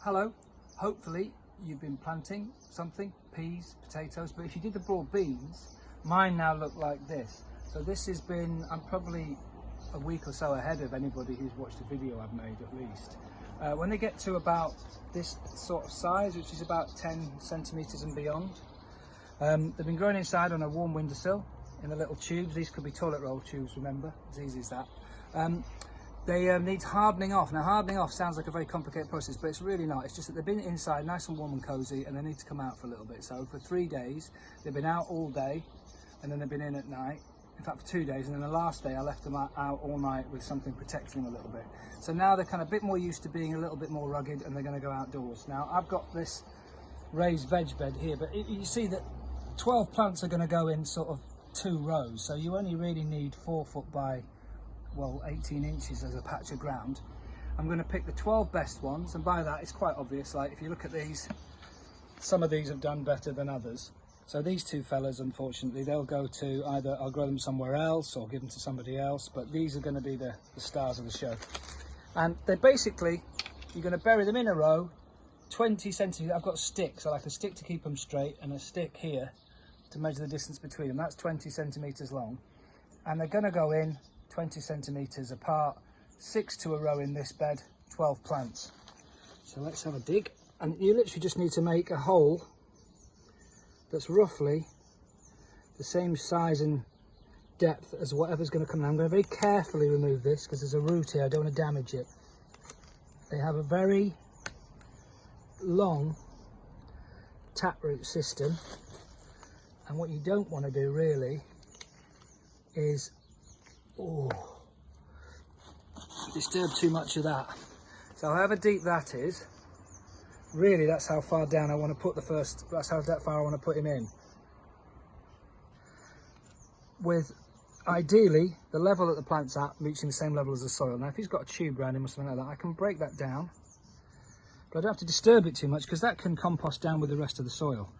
Hello, hopefully you've been planting something, peas, potatoes, but if you did the broad beans, mine now look like this. So this has been, I'm probably a week or so ahead of anybody who's watched the video I've made at least. When they get to about this sort of size, which is about 10 centimetres and beyond, they've been growing inside on a warm windowsill in the little tubes. These could be toilet roll tubes, remember, as easy as that. They need hardening off. Now, hardening off sounds like a very complicated process, but it's really not. It's just that they've been inside nice and warm and cozy, and they need to come out for a little bit. So for 3 days, they've been out all day, and then they've been in at night. In fact, for 2 days, and then the last day I left them out all night with something protecting them a little bit. So now they're kind of a bit more used to being a little bit more rugged, and they're going to go outdoors. Now, I've got this raised veg bed here, but you see that 12 plants are going to go in sort of 2 rows, so you only really need 4 foot by, well, 18 inches as a patch of ground. I'm going to pick the 12 best ones, and by that it's quite obvious. Like, if you look at these, some of these have done better than others. So these 2 fellas, unfortunately, they'll go to either I'll grow them somewhere else or give them to somebody else, but these are going to be the stars of the show. And they're basically, you're going to bury them in a row, 20 centimetres. I've got sticks, I like a stick to keep them straight and a stick here to measure the distance between them. That's 20 centimetres long, and they're going to go in 20 centimetres apart, 6 to a row in this bed, 12 plants. So let's have a dig, and you literally just need to make a hole that's roughly the same size and depth as whatever's going to come in. I'm going to very carefully remove this because there's a root here, I don't want to damage it. They have a very long taproot system, and what you don't want to do really is disturb too much of that. So however deep that is, really that's how far down I want to put that's how far I want to put him in. With ideally the level that the plant's at reaching the same level as the soil. Now if he's got a tube around him or something like that, I can break that down, but I don't have to disturb it too much because that can compost down with the rest of the soil.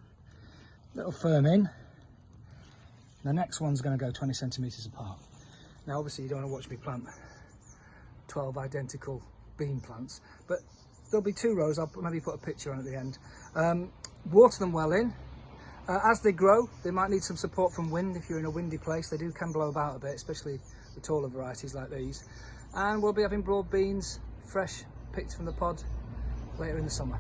Little firm in. The next one's going to go 20 centimetres apart. Now obviously you don't want to watch me plant 12 identical bean plants, but there'll be 2 rows. I'll maybe put a picture on at the end. Water them well in. As they grow, they might need some support from wind. If you're in a windy place, they can blow about a bit, especially the taller varieties like these. And we'll be having broad beans, fresh, picked from the pod, later in the summer.